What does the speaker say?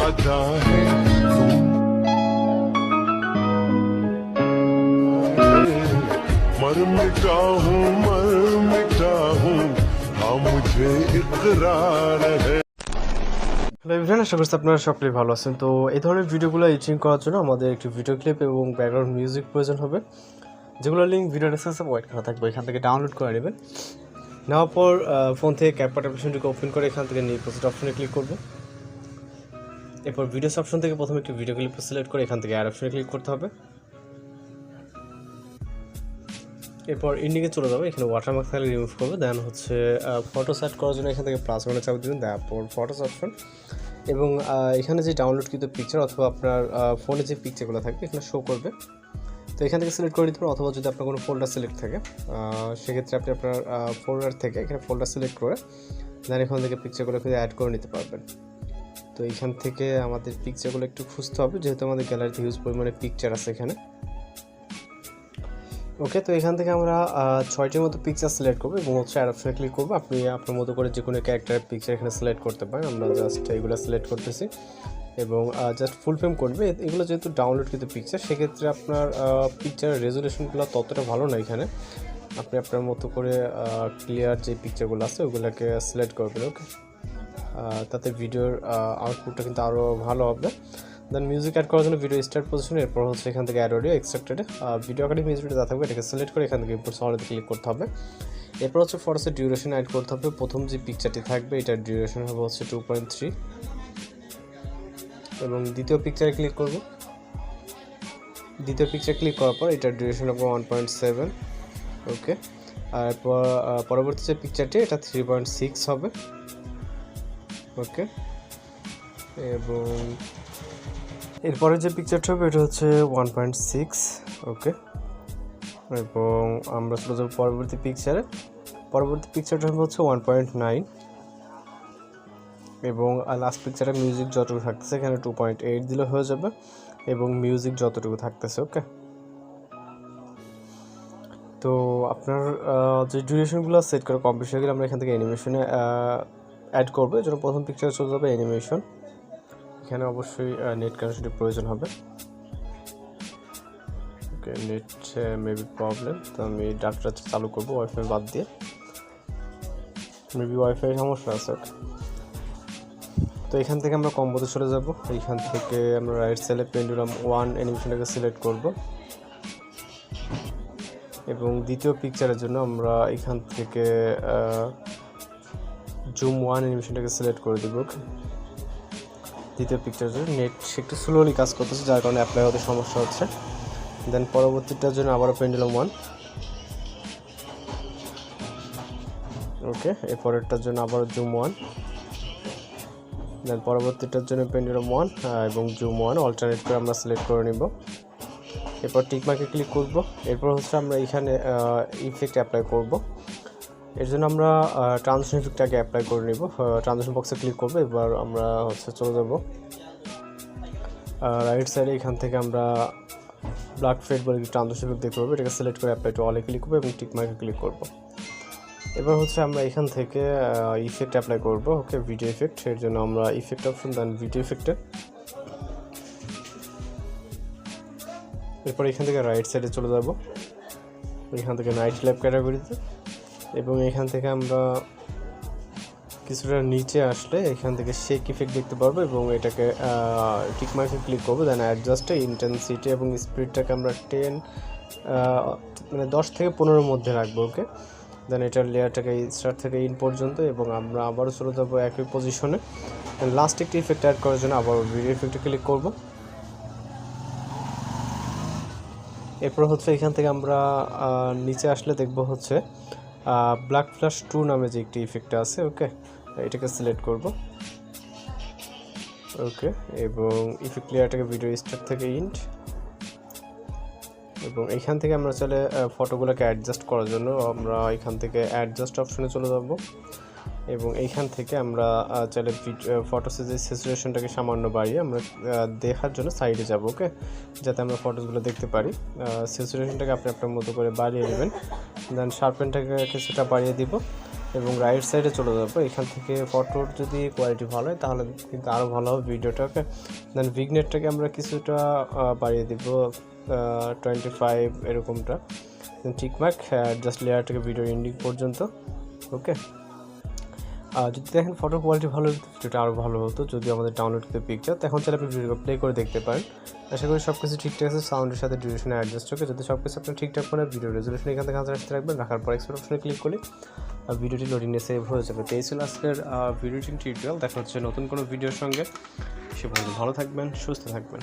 आजा है तू मर मिटा हूँ हाँ मुझे इकरार है। হ্যালো এভরিওয়ান, আশা করছি আপনারা সকলেই ভালো আছেন। তো এই ধরনের ভিডিওগুলো এডিটিং করার জন্য আমাদের একটি ভিডিও ক্লিপ এবং ব্যাকগ্রাউন্ড মিউজিক প্রয়োজন হবে, যেগুলোর লিঙ্ক ভিডিও ডেসক্রিপশনে ওয়েট করা থাকবে। এখান থেকে ডাউনলোড করে নেবেন। নেওয়ার পর ফোন থেকে ক্যাপকাট অপশনটিকে ওপেন করে এখান থেকে নিউ প্রজেক্ট অপশনে ক্লিক করব। এরপর ভিডিওস অপশন থেকে প্রথমে একটি ভিডিও ক্লিপ সিলেক্ট করে এখান থেকে অ্যাড অপশনে ক্লিক করতে হবে। এরপর ইন্ডিকে চলে যাবে, এখানে ওয়াটারমার্ক থাকলে রিমুভ করবে। দেন হচ্ছে ফটো সেট করার জন্য এখান থেকে প্লাস ওয়ানে চাপ দেবেন, তারপর ফটোস অপশন এবং এখানে যে ডাউনলোডকৃত পিকচার অথবা আপনার ফোনে যে পিকচারগুলো থাকবে এখানে শো করবে। তো এখান থেকে সিলেক্ট করে দিতে পারেন, অথবা যদি আপনার কোনো ফোল্ডার সিলেক্ট থাকে সেক্ষেত্রে আপনি আপনার ফোল্ডার থেকে এখানে ফোল্ডার সিলেক্ট করে দেন এখান থেকে পিকচারগুলো কিন্তু অ্যাড করে নিতে পারবেন। তো এইখান থেকে আমাদের পিকচারগুলো একটু খুঁজতে হবে, যেহেতু আমাদের গ্যালারিতে হিউজ পরিমাণে পিকচার আছে এখানে। ওকে, তো এখান থেকে আমরা 6টির মতো পিকচার সিলেক্ট করবো এবং হচ্ছে অ্যাড অপশনে ক্লিক করবো। আপনি আপনার মতো করে যে কোনো ক্যারেক্টারের পিকচার এখানে সিলেক্ট করতে পারেন। আমরা জাস্ট এগুলো সিলেক্ট করতেছি এবং জাস্ট ফুল ফ্রেম করবে। এগুলো যেহেতু ডাউনলোড কিন্তু পিকচার, সেক্ষেত্রে আপনার পিকচারের রেজুলেশনগুলো ততটা ভালো না। এখানে আপনি আপনার মতো করে ক্লিয়ার যে পিকচারগুলো আছে ওগুলোকে সিলেক্ট করবেন। ওকে, তাতে ভিডিওর আউটপুটটা কিন্তু আরও ভালো হবে। দেন মিউজিক অ্যাড করার জন্য ভিডিও স্টার্ট পজিশন, এরপর হচ্ছে এখান থেকে অ্যাড অডিও এক্সট্রাক্টেড ভিডিও আকারে মিউজিকটা যা থাকবে এটাকে সিলেক্ট করে এখান থেকে ইম্পোর্ট সলিডে ক্লিক করতে হবে। এরপর হচ্ছে ফটোসের ডিউরেশন অ্যাড করতে হবে। প্রথম যে পিকচারটি থাকবে এটার ডিউরেশন হবে হচ্ছে 2.3 এবং দ্বিতীয় পিকচারে ক্লিক করব। দ্বিতীয় পিকচার ক্লিক করার পর এটার ডিউরেশন হবে 1.7। ওকে, আর পরবর্তী যে পিকচারটি এটা 3.6 হবে। ওকে, এবং এরপরে যে পিকচারটা হবে এটা হচ্ছে 1.6। ওকে, এবং আমরা চলে যাবো পরবর্তী পিকচারে। পরবর্তী পিকচারটা হবে হচ্ছে 1.9 এবং লাস্ট পিকচারে মিউজিক যতটুকু থাকতেছে এখানে 2.8 দিলে হয়ে যাবে এবং মিউজিক যতটুকু থাকতেছে। ওকে, তো আপনার যে ডিউরেশনগুলো সেট করে কমপ্লিট হয়ে গেলে আমরা এখান থেকে অ্যানিমেশনে অ্যাড করবো। এর জন্য প্রথম পিকচারে চলে যাবে অ্যানিমেশন। এখানে অবশ্যই নেট কানেকশনের প্রয়োজন হবে। ওকে, নেট মেবি প্রবলেম, তো আমি ডাটা চালু করবো ওয়াইফাই বাদ দিয়ে। মেবি ওয়াইফাই সমস্যা আছে। তো এখান থেকে আমরা কম্বোতে চলে যাব। এইখান থেকে আমরা রাইট সাইডে পেন্ডুলাম 1 অ্যানিমেশনটাকে সিলেক্ট করব এবং দ্বিতীয় পিকচারের জন্য আমরা এখান থেকে জুম 1 অ্যানিমেশনটাকে সিলেক্ট করে দেব। দ্বিতীয় পিকচারের জন্য নেট একটু স্লোলি কাজ করতেছে, যার কারণে অ্যাপ্লাই হতে সমস্যা হচ্ছে। দেন পরবর্তীটার জন্য আবারও পেন্ডুলাম 1। ওকে, এরপরেরটার জন্য আবারও জুম 1। দেন পরবর্তীটার জন্য পেন্ডুলাম 1 এবং জুম 1 অল্টারনেট করে আমরা সিলেক্ট করে নিব। এরপর টিকমার্কে ক্লিক করব। এরপর হচ্ছে আমরা এখানে ইফেক্ট অ্যাপ্লাই করব। এর জন্য আমরা ট্রানজিশন ইফেক্টটাকে অ্যাপ্লাই করে নিব। ট্রানজিশন বক্সে ক্লিক করব। এবার আমরা হচ্ছে চলে যাব রাইট সাইডে, এখান থেকে আমরা ব্ল্যাক ফেড বলে ট্রানজিশন ইফেক্ট দেখতে পাবো। এটাকে সিলেক্ট করে অ্যাপ্লাই টু অলে ক্লিক করবো এবং টিকমার্কে ক্লিক করব। এবার হচ্ছে আমরা এখান থেকে ইফেক্ট অ্যাপ্লাই করব। ওকে, ভিডিও ইফেক্ট। এর জন্য আমরা ইফেক্ট অপশন দেন ভিডিও ইফেক্টে। এরপর এখান থেকে রাইট সাইডে চলে যাব, এখান থেকে নাইট ল্যাব ক্যাটাগরিতে এবং এখান থেকে আমরা কিছুটা নিচে আসলে এখান থেকে শেক ইফেক্ট দেখতে পারবো এবং এটাকে টিকমার্কে ক্লিক করবো। দেন অ্যাডজাস্টে ইন্টেন্সিটি এবং স্পিডটাকে আমরা 10 থেকে 15 মধ্যে রাখবো। ওকে, দেন এটার লেয়ারটাকে স্টার্ট থেকে ইন পর্যন্ত এবং আমরা আবারও চলে যাবো একই পজিশনে। লাস্ট একটি ইফেক্ট অ্যাড করার জন্য আবার ভিডিও ইফেক্টে ক্লিক করবো। এরপর হচ্ছে এখান থেকে আমরা নিচে আসলে দেখব হচ্ছে ব্ল্যাক ফ্ল্যাশ 2 নামে যে একটি ইফেক্ট আছে। ওকে, এটাকে সিলেক্ট করব। ওকে, এবং ইফেক্ট লেয়ারটাকে ভিডিও স্টার্ট থেকে ইন্ট এবং এখান থেকে আমরা চলে ফটোগুলোকে অ্যাডজাস্ট করার জন্য আমরা এখান থেকে অ্যাডজাস্ট অপশনে চলে যাব এবং এইখান থেকে আমরা চাইলে ফটোসের যে স্যাচুরেশনটাকে সামান্য বাড়িয়ে আমরা দেখার জন্য সাইডে যাব। ওকে, যাতে আমরা ফটোসগুলো দেখতে পারি। স্যাচুরেশনটাকে আপনি আপনার মতো করে বাড়িয়ে নেবেন। দেন শার্পেনটাকে কিছুটা বাড়িয়ে দিব এবং রাইট সাইডে চলে যাবো। এখান থেকে ফটোর যদি কোয়ালিটি ভালো হয় তাহলে কিন্তু আরও ভালো হবে ভিডিওটাকে। দেন ভিগনেটটাকে আমরা কিছুটা বাড়িয়ে দিব 25 এরকমটা। দেন টিকমার্ক জাস্ট লেয়ারটাকে ভিডিও এন্ডিং পর্যন্ত। ওকে, যদি দেখেন ফটো কোয়ালিটি ভালো হতো ভিডিওটা আরও ভালো হতো যদি আমাদের ডাউনলোড করতে পিকচার। এখন চাইলে আপনি ভিডিও প্লে করে দেখতে পারেন। আশা করি সব কিছু ঠিকঠাক আছে, সাউন্ডের সাথে ডিউরেশনে অ্যাডজাস্ট হবে। যদি সব কিছু আপনার ঠিকঠাক করে ভিডিও রেজলিউশন এখান থেকে আসতে রাখবেন, রাখার পর এক্সপোর্ট অপশনে ক্লিক করলে ভিডিওটি লোডিংয়ে সেভ হয়ে যাবে। তো এই ছিল আজকের ভিডিও টিউটোরিয়াল। দেখা হচ্ছে নতুন কোনো ভিডিওর সঙ্গে। সে ভালো থাকবেন, সুস্থ থাকবেন।